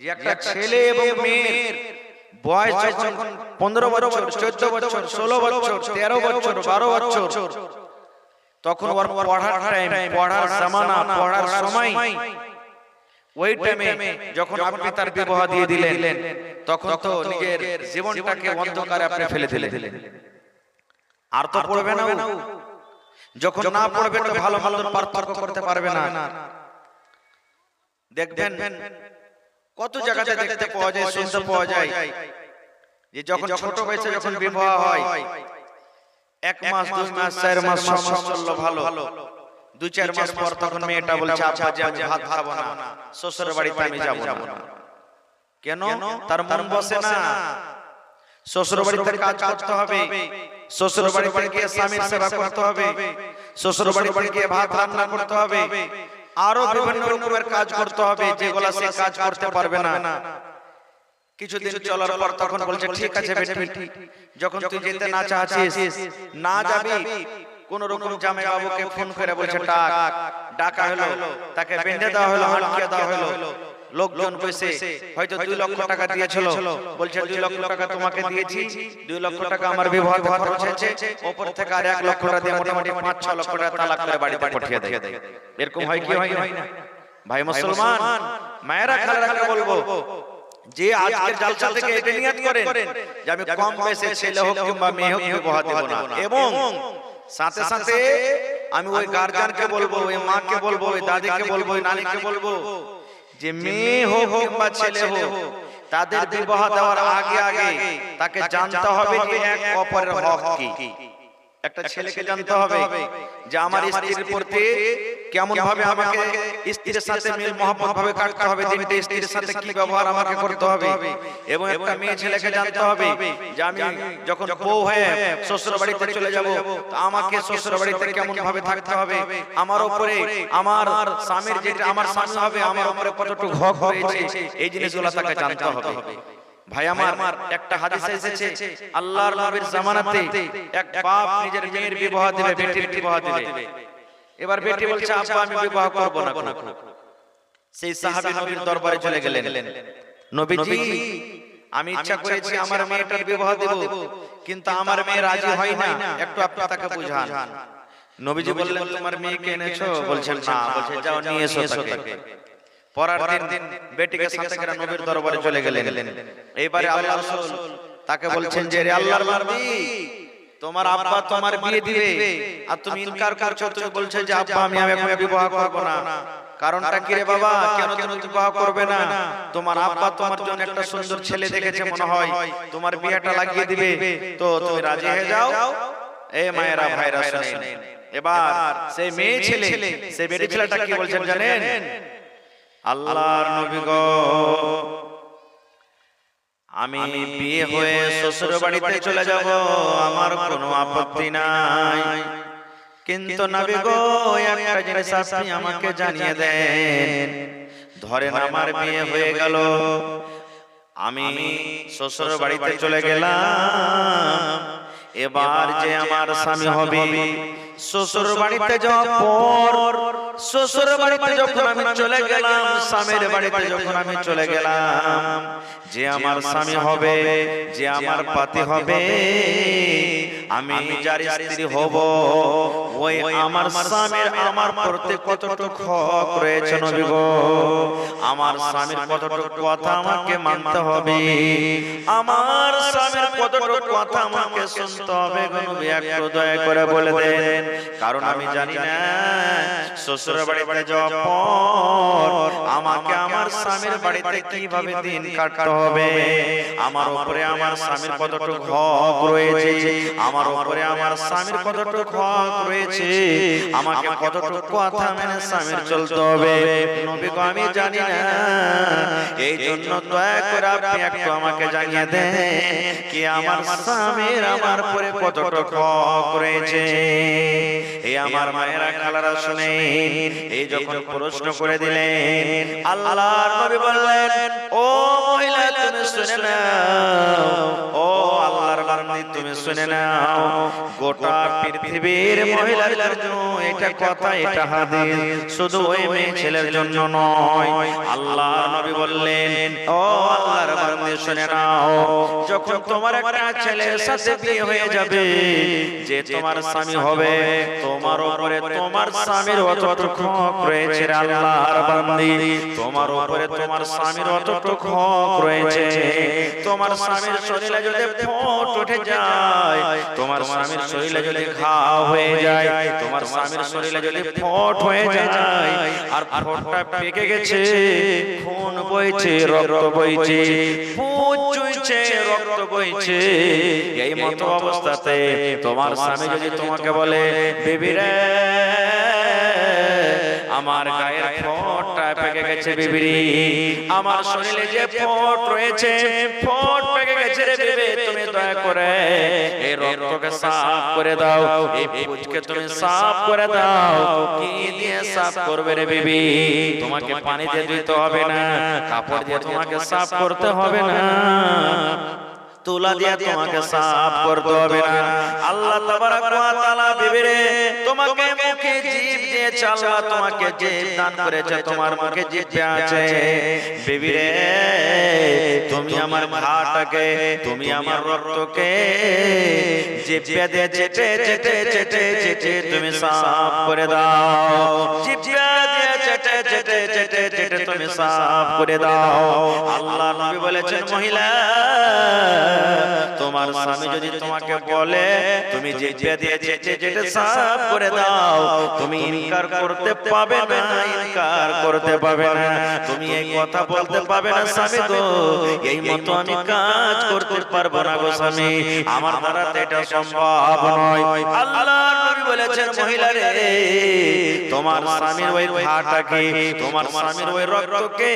যে একটা ছেলে এবং মেয়ের বয়স যখন 15 বছর, 14 বছর, 16 বছর, 13 বছর, 12 বছর, তখন ওর পড়ার টাইম, পড়ার জামানা, পড়ার সময়, ওই টাইমে যখন আপনি তার বিবাহ দিয়ে দিলেন, তখন তো নিজের জীবনটাকে অন্ধকারে আপনি ফেলে দিলেন। আর তো পড়বে না, যখন না পড়বে তো ভালো মন্দ পার্থক্য করতে পারবে না। দেখবেন কত জায়গাতে দেখতে পাওয়া যায়, শুনতে পাওয়া যায় যে যখন ছোট বয়সে যখন বিবাহ হয়, 1 মাস, 2 মাস, 4 মাস, 6 মাস চললো ভালো, 2-4 মাস পর তখন মেয়েটা বলছে, আব্বা যে আমি ভাত খাবো না, শ্বশুরের বাড়িতে আমি যাব না। কেন? তার মন বসে না। শ্বশুর বাড়িতে কাজ করতে হবে, শ্বশুর বাড়িতে গিয়ে স্বামীর সেবা করতে হবে, শ্বশুর বাড়িতে গিয়ে ভাত রান্না করতে হবে, আরো বিভিন্ন রকমের কাজ করতে হবে, যেগুলো সে কাজ করতে পারবে না। কিছুদিন চলার পর তখন বলছে, ঠিক আছে বেটি, যখন তুই যেতে না চাচ্ছিস, না যাবি, কোন রকম জামাই বাবুকে ফোন করে বলছে ডাকা হলো, তাকে বেঁধে দেওয়া হলো, আটকে দেওয়া হলো। লোকজন বসে হয়তো 2 লক্ষ টাকা দিয়েছিল, বলছে 2 লক্ষ টাকা তোমাকে দিয়েছি, 2 লক্ষ টাকা আমার বিবাহ খরচ হয়েছে, উপর থেকে আর 1 লক্ষ টাকা দিয়ে মোটামুটি 5-6 লক্ষ টাকা তালাক করে বাড়িতে পাঠিয়ে দেয়। এরকম হয় কি হয় না? ভাই মুসলমান, মায়েরা খালারাকে বলবো যে আজকের জালসা থেকে এটা নিয়ত করেন যে আমি কম বয়সে ছেলে হোক কিংবা মেয়ে হোক বিবাহ দেব না, এবং সাথে সাথে আমি ওই গার্জিয়ানকে বলবো, ওই মাকে বলবো, ওই দাদিকে বলবো, ওই নানিকে বলবো যে মেয়ে হোক কিংবা ছেলে হোক, তাদের বিবাহ দেওয়ার আগে আগে তাকে জানতে হবে যে এক অপরের হক কি। একটা ছেলেকে জানতে হবে যে আমার স্ত্রীর প্রতি কেমন ভাবে আমাকে স্ত্রীর সাথে মিল মহব্বত ভাবে কাটতে হবে, দিনটা স্ত্রীর সাথে কি ব্যবহার আমাকে করতে হবে। এবং একটা মেয়ে ছেলেকে জানতে হবে যে আমি যখন বউ হয়ে শ্বশুর বাড়িতে চলে যাব, আমাকে শ্বশুর বাড়িতে কেমন ভাবে থাকতে হবে, আমার উপরে আমার স্বামীর যেটা আমার স্বামী হবে আমার উপরে কতটুকু হক রয়েছে, এই জিনিসগুলো তাকে জানতে হবে। ভাই আমার, একটা হাদিসে এসেছে আল্লাহর নবীর জামানাতে এক বাপ নিজের মেয়ের বিবাহ দিবে, বেটির বিবাহ দিবে। এবার বেটি বলছে, আব্বা আমি বিবাহ করব না। সেই সাহাবী নবীর দরবারে চলে গেলেন, নবীজি আমি ইচ্ছা করেছি আমার মেয়েটার বিবাহ দেব, কিন্তু আমার মেয়ে রাজি হয় না, একটু আপনি তাকে বুঝান। নবীজি বললেন, তোমার মেয়েকে এনেছো? বলছেন না। বলছে, যাও নিয়ে এসো তাকে। পরের দিন বেটিকে সাথে করে নবীর দরবারে চলে গেলেন। এইবারে আল্লাহর রাসূল তাকে বলছেন যে রে আল্লাহর নবী, তোমার আব্বা তোমার বিয়ে দিবে আর তুমি ইনকার করছো, তুমি বলছো যে আব্বা আমি এখন বিবাহ করব না। কারণটা কি রে বাবা, কেন তুমি বিবাহ করবে না? তোমার আব্বা তোমার জন্য একটা সুন্দর ছেলে দেখেছে মনে হয়, তোমার বিয়েটা লাগিয়ে দিবে, তো তুমি রাজি হয়ে যাও। এই মায়েরা ভাইরা শুনেন, এবার সেই মেয়ে ছেলে, সেই বেটি ছেলেটা কি বলছেন জানেন? আল্লাহর নবী গো, আমি বিয়ে হয়ে শ্বশুর বাড়িতে চলে যাব, আমার কোনো আপত্তি নাই, কিন্তু নবী গো একটা জিনিস আপনি আমাকে জানিয়ে দেন। ধরেন আমার বিয়ে হয়ে গেল, আমি শ্বশুর বাড়িতে চলে গেলাম, এবার যে আমার স্বামী হবে, শ্বশুর বাড়িতে যাওয়ার পর শ্বশুর বাড়িতে যখন আমি চলে গেলাম, স্বামীর বাড়িতে যখন আমি চলে গেলাম, যে আমার স্বামী হবে, যে আমার পাতি হবে, আমি যার স্ত্রী হব, ওই আমার স্বামীর আমার প্রতি কতটুকু হক রয়েছে নবী গো, আমার স্বামীর কতটুকু কথা আমাকে মানতে হবে, আমার স্বামীর কতটুকু কথা আমাকে শুনতে হবে গো নবী, একটু দয়া করে বলে দেন। কারণ আমি জানি না শ্বশুর বাড়িতে যাওয়ার পর আমাকে আমার স্বামীর বাড়িতে কিভাবে দিন কাটতে হবে, আমার উপরে আমার স্বামীর কতটুকু হক রয়েছে, আমার উপরে আমার স্বামীর কতটুকু হক রয়েছে, আমাকে কতটুকু কথা মেনে স্বামীর চলতে হবে নবী গো, আমি জানি না। এই জন্য দয়া করে আপনি একটু আমাকে জানিয়ে দেন কি আমার স্বামীর আমার উপরে কতটুকু হক রয়েছে। এই আমার মায়েরা খালারা শুনেন, এই যখন প্রশ্ন করে দিলেন, আল্লাহর নবী বললেন, ও মহিলা তুমি শুনে নাও, ও আল্লাহর বান্দী তুমি শুনে শুনে নাও, গোটা পৃথিবীর মহিলাদের জন্য এটা কথা, এটা হাদিস, শুধু ওই মেয়ে ছেলের জন্য নয়। আল্লাহ নবী বললেন, ও আল্লাহর বান্দা শুনে নাও, যখন তোমার একটা ছেলের সাথে বিয়ে হয়ে যাবে, যে তোমার স্বামী হবে, তোমার উপরে তোমার স্বামীর অতটুকু হক রয়েছে। আল্লাহর বান্দি, তোমার উপরে তোমার স্বামীর অতটুকু হক রয়েছে। তোমার স্বামীর শরীরে যদি ফোঁট উঠে যায়, তোমার স্বামীর শরীরে যদি ঘা হয়ে যায়, তোমার স্বামীর শরীরে যদি ফোঁট হয়ে যায়, আর ফোঁটটা পেকে গেছে, খুন বইছে, রক্ত বইছে, পুঁজ চুইছে, রক্ত বইছে, এই মতো অবস্থাতে তোমার স্বামী যদি তোমাকে বলে, বিবি রে আমার গায়ের ফোঁটটা পেকে গেছে, বিবি আমার শরীরে যে ফোঁট রয়েছে, ফোঁট পেকে গেছে রে বিবি, তুমি দয়া করে এই রক্তকে সাফ করে দাও, এই পুঁজকে তুমি সাফ করে দাও। কি দিয়ে সাফ করবে রে বিবি? তোমাকে পানি দিয়ে ধুইতে হবে না, কাপড় দিয়ে তোমাকে সাফ করতে হবে না, তুলা দিয়ে তোমাকে সাফ করতে হবে না। আল্লাহ তাবারক ওয়া তাআলা বিবিরে তোমাকে মুখে জিভ দিয়েছে, আল্লাহ তোমাকে জিভ দান করেছে, তোমার মুখে জিভ আছে। বিবিরে তুমি আমার ঘাটাকে, তুমি আমার রক্তকে জিভ দিয়ে চেটে চেটে চেটে চেটে তুমি সাফ করে দাও, জিভ দিয়ে চেটে চেটে চেটে চেটে তুমি সাফ করে দাও। আল্লাহ নবী বলেছেন, মহিলা তোমার স্বামী যদি তোমাকে বলে তুমি জিহ্বা দিয়ে চেটে চেটে সাফ করে দাও, তুমি ইনকার করতে পাবে না, ইনকার করতে পাবে না, তুমি এই কথা বলতে পাবে না, স্বামী গো এই মতো আমি কাজ করতে পারবো না গো স্বামী, আমার দ্বারা এটা সম্ভব নয়। আল্লাহর নবী বলেছেন, মহিলা রে তোমার স্বামীর ওই ঘাটাকে, তোমার স্বামীর ওই রক্তকে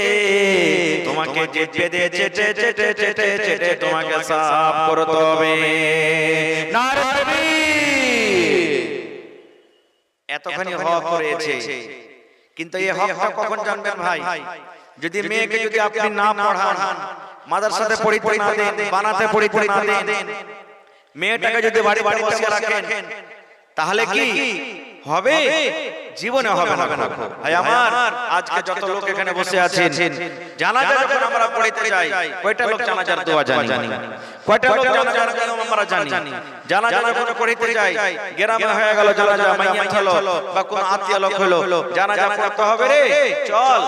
তোমাকে জিহ্বা দিয়ে চেটে চেটে চেটে চেটে তোমাকে সাফ করতে হবে। নারে তাকবীর! এতখানি হক রয়েছে, কিন্তু এই হকটা কখন জানবেন ভাই? যদি মেয়েকে যদি আপনি না পড়ান, মাদ্রাসাতে পড়িতে না দেন, বানাতে পড়িতে না দেন, মেয়েটাকে যদি বাড়ি বাড়ি বসিয়ে রাখেন, তাহলে কি হবে? জীবনে হবে না ভাই আমার। আজকে যত লোক এখানে বসে আছেন, জানাজা যখন আমরা পড়িতে যাই, কয়টা লোক জানাজার দোয়া জানি? কয়টা লোক জানাজার নিয়ম আমরা জানি? জানাজা যখন পড়িতে যাই, গ্রামে হয়ে গেল জানাজা, মাইয়াত হলো বা কোন আত্মীয় লোক হলো, জানাজা পড়তে হবে রে, চল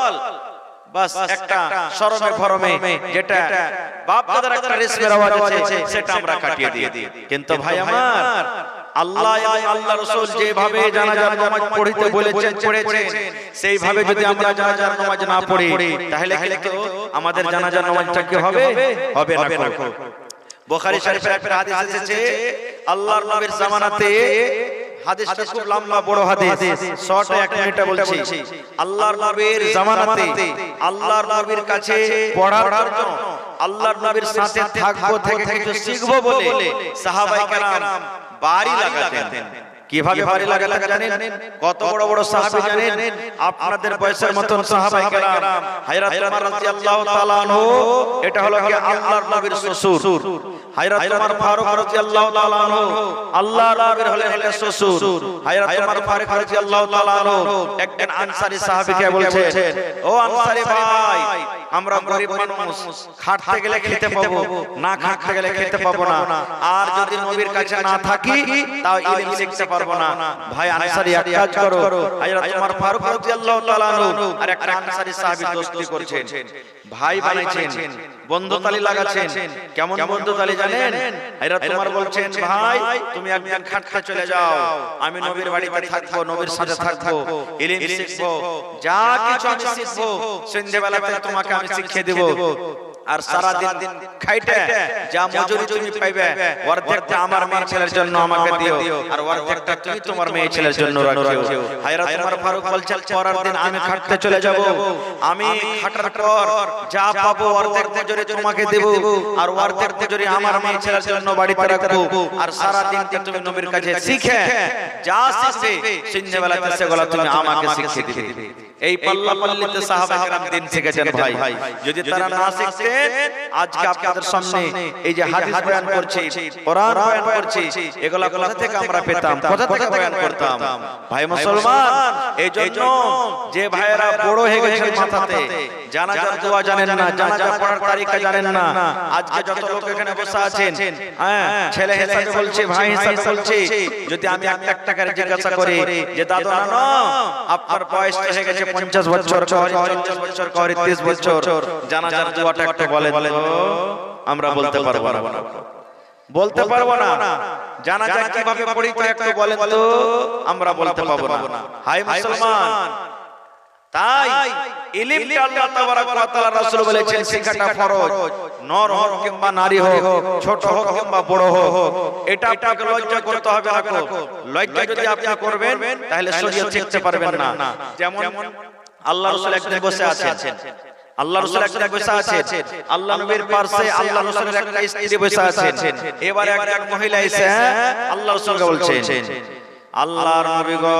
বাস একটা শরমে ভরমে যেটা বাপ দাদার একটা রেশমের আওয়াজ আছে সেটা আমরা কাটিয়ে দিই। কিন্তু ভাই আমার, আল্লাহ এবং আল্লাহ রাসূল যেভাবে জানাজার নামাজ পড়িতে বলেছেন পড়েছেন, সেইভাবে যদি আমরা জানাজার নামাজ না পড়ি, তাহলে কিন্তু আমাদের জানাজার নামাজটা কি হবে? হবে না। বুখারী শরীফের একটা হাদিস এসেছে, আল্লাহর নবীর জামানাতে, হাদিসটা খুব লম্বা বড় হাদিস, শর্ট 1 মিনিটে বলছি। আল্লাহর নবীর জামানাতে আল্লাহর নবীর কাছে পড়ার জন্য, আল্লাহর নবীর সাথে থাকবো, থেকে কিছু শিখবো বলে সাহাবায়ে কেরাম বাড়ি লাগাতেন। কিভাবে বাড়ি লাগাতেন জানেন? কত বড় বড় সাহাবী জানেন? আপনাদের বয়সের মতন সাহাবায়ে কেরাম। হযরত ওমর রাদিয়াল্লাহু তাআলা আনহু, এটা হলো কি আল্লাহর নবীর শ্বশুর। হযরত ওমর ফারুক রাদিয়াল্লাহু তাআলা আনহু, আল্লাহর নবীর হলেন শ্বশুর। হযরত ওমর ফারুক রাদিয়াল্লাহু তাআলা আনহু একজন আনসারী সাহাবীকে বলছেন, ও আনসারী ভাই, আমরা গরিব মানুষ, খাটতে গেলে খেতে পাবো না, খাটতে গেলে খেতে পাবো না, আর যদি নবীর কাছে না থাকি তাও ইলম শিখতে পারবো না। ভাই আনসারী, এক কাজ করো, হযরত ওমর ফারুক রাদিয়াল্লাহু তাআলা আনহু আর একটা আনসারী সাহাবী দোস্তি করছেন, ভাই বানাইছেন, বন্ধুতালি লাগাচ্ছেন। কেমন বন্ধুতালি জানেন? হযরত ওমর বলছেন, ভাই তুমি একদিন খাটতে চলে যাও, আমি নবীর বাড়িতে থাকবো, নবীর সাথে থাকবো, ইলম শিখবো, যা কিছু আমি শিখবো সন্ধ্যাবেলাতে তোমাকে আমি শিখিয়ে দেব, আর সারা দিন খাইতে যা মজুরি তুমি পাইবে অর্ধেকটা আমার মেয়ে ছেলের জন্য আমাকে দিও, আর অর্ধেকটা তুমি তোমার মেয়ে ছেলের জন্য রাখিও। হযরত ওমর ফারুক বলছেন, পরের দিন আমি খাটতে চলে যাব, আমি খাটার পর যা পাবো অর্ধেক মজুরি তোমাকে দেব, আর অর্ধেক মজুরি আমার মেয়ে ছেলের জন্য বাড়িতে রাখবো, আর সারা দিন তুমি নবীর কাছে শিখে যা শিখবে সন্ধ্যাবেলাতে সেগুলো তুমি আমাকে শিখিয়ে দিবে। এই পাল্লা পাল্লিতে সাহাবায়ে কেরাম দিন শিখেছেন ভাই। যদি তারা না শিখতেন আজকে আপনাদের সামনে এই যে হাদিস বয়ান করছি, কোরআন বয়ান করছি, এগুলো কোথা থেকে আমরা পেতাম, কোথা থেকে বয়ান করতাম? ভাই মুসলমান, এই জন্য যে ভাইয়েরা বড় হয়ে গেছেন মাথাতে, জানাজার দোয়া জানেন না, জানাজা পড়ার তারিখা জানেন না, আজকে যত লোক এখানে বসে আছেন, হ্যাঁ, ছেলে হিসাবে বলছি, ভাই হিসাবে বলছি, যদি আমি একটা করে জিজ্ঞাসা করি যে দাদু নানো আপনার বয়স হয়ে গেছে 50 বছর, 40 বছর, 30 বছর, জানাজার দোয়াটা একটু বলেন তো, আমরা বলতে পারবো না, বলতে পারবো না। জানাজা কিভাবে পড়ি তা একটু বলেন তো, আমরা বলতে পারবো না। হাই মুসলমান, তাই ইলমটা আল্লাহ তাবারাক ওয়া তাআলা রাসূল বলেছেন শিখাটা ফরজ, নর হোক কিংবা নারী হোক, ছোট হোক কিংবা বড় হোক, এটা আপনাকে লজ্জা করতে হবে না। লজ্জা যদি আপনি করবেন তাহলে শরীয়ত শিখতে পারবেন না। যেমন আল্লাহ রাসূল একদিন বসে আছেন, আল্লাহ রাসূল একদিন বসে আছেন, আল্লাহ নবীর পাশে আল্লাহ রাসূলের একটা স্ত্রী বসে আছেন। এবার একজন মহিলা এসে আল্লাহ রাসূলকে বলছেন, আল্লাহর নবী গো,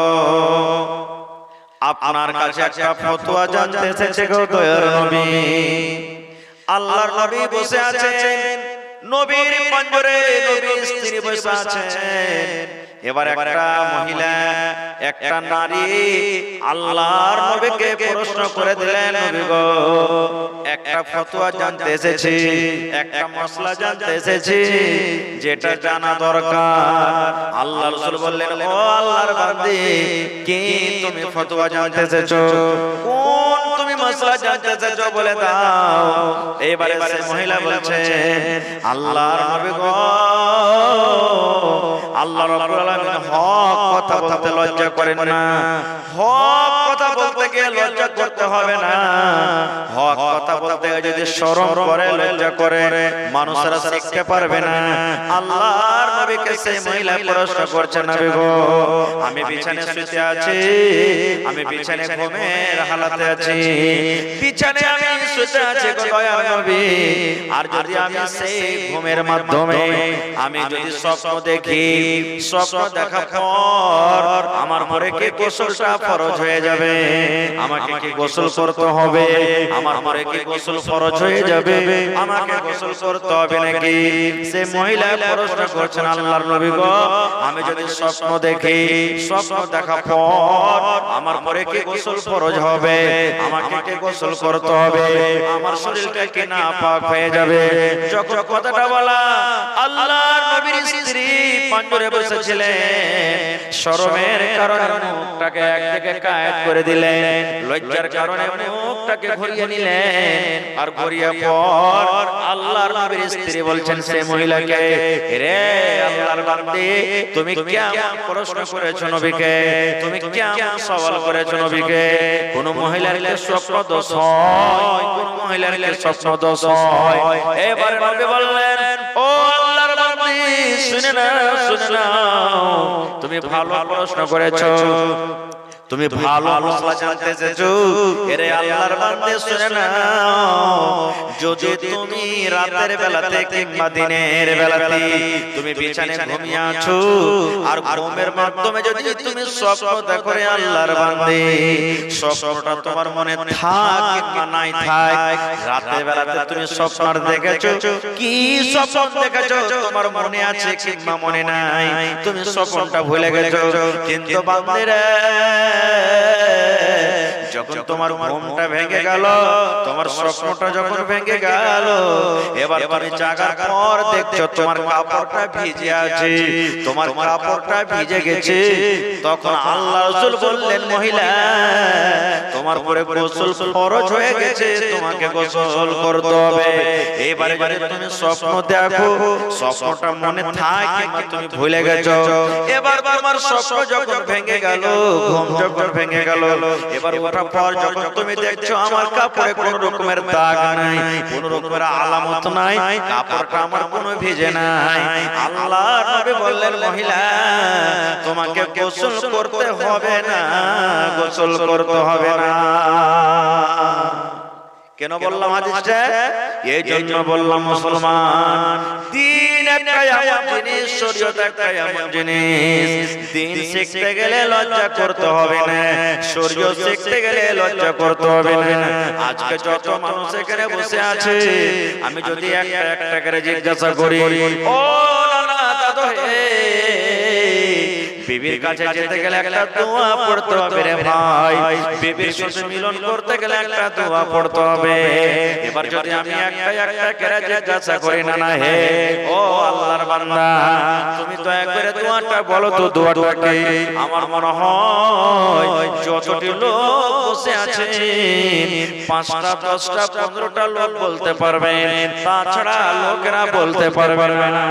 আপনার কাছে একটা ফতোয়া জানতে এসেছে গো দয়ার নবী। আল্লাহর নবী বসে আছেন, নবীর পঞ্জরে নবীর স্ত্রী বসে আছেন। এবার একটা মহিলা, একটা নারী আল্লাহর নবীকে প্রশ্ন করে দিলেন, নবী গো, একটা ফতোয়া জানতে এসেছি, একটা মাসলা জানতে এসেছি, যেটা জানা দরকার। আল্লাহ রাসূল বললেন, ও আল্লাহর বান্দী, কি তুমি ফতোয়া জানতে এসেছো? কোন তুমি মাসলা জানতে এসেছো বলে দাও। এবারে সে মহিলা বলছে, আল্লাহর নবী গো, আল্লাহ রাব্বুল আলামিন হক কথা বলতে লজ্জা করেন না। হক কথা বলতে গিয়ে লজ্জা করতে হবে না। হক কথা বলতে গিয়ে যদি শরম করে, লজ্জা করে, মানুষরা শিখতে পারবে না। আল্লাহর নবীকে সেই মহিলা প্রশ্ন করছে, নবী গো, আমি বিছানায় শুতে আছি, আমি বিছানায় ঘুমের হালাতে আছি, বিছানায় আমি শুতে আছি গো দয়ার নবী। আর যদি আমি সেই ঘুমের মাধ্যমে আমি যদি স্বপ্ন দেখি, স্বপ্ন দেখার পর আমার পরে কি গোসলটা ফরজ হয়ে যাবে? আমাকে কি গোসল করতে হবে? আমার পরে কি গোসল ফরজ হয়ে যাবে? আমাকে গোসল করতে হবে নাকি? সে মহিলা প্রশ্ন করছেন, আল্লাহর নবী গো, আমি যদি স্বপ্ন দেখি, স্বপ্ন দেখার পর আমার পরে কি গোসল ফরজ হবে? আমাকে কি গোসল করতে হবে? আমার শরীরটা কি নাপাক হয়ে যাবে? যখন কথাটা বলা, আল্লাহর নবীর স্ত্রী পাঞ্জরে বসেছিলেন, শরমের কারণে মুখটাকে একদিকে কায়েত করে দিলেন, লজ্জার কারণে মুখটাকে ঘুরিয়ে নিলেন। আর ঘুরিয়ে পর আল্লাহর নবীর স্ত্রী বলছেন সে মহিলাকে, রে আল্লাহর বান্দী, তুমি কেমন প্রশ্ন করেছো নবীকে? তুমি কেমন সওয়াল করেছো নবীকে? কোন মহিলার কি স্বপ্ন দোষ হয়? কোন মহিলার কি স্বপ্ন দোষ হয়? এবারে নবী বললেন, ও আল্লাহর বান্দী, শুনে নাও, শুনে নাও, তুমি ভালো প্রশ্ন করেছো, তুমি ভালো মশলা জানতে চেয়েছো। এরে আল্লাহর বান্দে শুনে নাও, যদি তুমি রাতের বেলাতে কিংবা দিনের বেলাতে তুমি বিছানায় ঘুমিয়ে আছো, আর ঘুমের মাধ্যমে যদি তুমি স্বপ্ন দেখো, রে আল্লাহর বান্দে, স্বপ্নটা তোমার মনে থাক কিংবা নাই থাক, রাতের বেলাতে তুমি স্বপ্ন দেখেছো, কি স্বপ্ন দেখেছো তোমার মনে আছে কিংবা মনে নাই, তুমি স্বপ্নটা ভুলে গেছো। কিন্তু বান্দেরা, যখন তোমার ঘুমটা ভেঙে গেল, তোমার স্বপ্নটা যখন ভেঙে গেল, এবার তুমি জাগার পর দেখছো তোমার কাপড়টা ভিজে আছে, তোমার কাপড়টা ভিজে গেছে, তখন আল্লাহ রাসূল বললেন, মহিলা, তোমার পরে গোসল ফরজ হয়ে গেছে, তোমাকে গোসল করতে হবে। এবারে যদি তুমি স্বপ্ন দেখো, স্বপ্নটা মনে থাকে কিংবা তুমি ভুলে গেছো, এবার তোমার স্বপ্ন যখন ভেঙে গেল, ঘুম যখন ভেঙে গেল, এবার ওঠার পর যখন তুমি দেখছো আমার কাপড়ে কোনো রকমের দাগ নাই, কোনো রকমের আলামত নাই, কাপড়টা আমার কোনো ভিজে নাই, আল্লাহর নবী বললেন, মহিলা, তোমাকে গোসল করতে হবে না, গোসল করতে হবে না। কেন বললাম হাদিসটা? এই জন্য বললাম মুসলমান, দিন একটাই এমন জিনিস, শরীয়ত একটাই এমন জিনিস, দিন শিখতে গেলে লজ্জা করতে হবে না, শরীয়ত শিখতে গেলে লজ্জা করতে হবে না। আজকে যত মানুষ এখানে বসে আছে, আমি যদি একটা একটা করে জিজ্ঞাসা করি, ও নানা দাদু হে, বিবির কাছে যেতে গেলে একটা দোয়া পড়তে হবে রে ভাই, বিবির সাথে মিলন করতে গেলে একটা দোয়া পড়তে হবে। এবার যদি আমি একটা একটা করে জিজ্ঞাসা করি, নানা হে, ও আল্লাহর বান্দা, তুমি তো একবারে দোয়াটা বলো তো, দোয়াটা কি? আমার মনে হয় যতটি লোক বসে আছে 5টা 10টা 15টা লোক বলতে পারবেন, তাছাড়া লোকেরা বলতে পারবে না।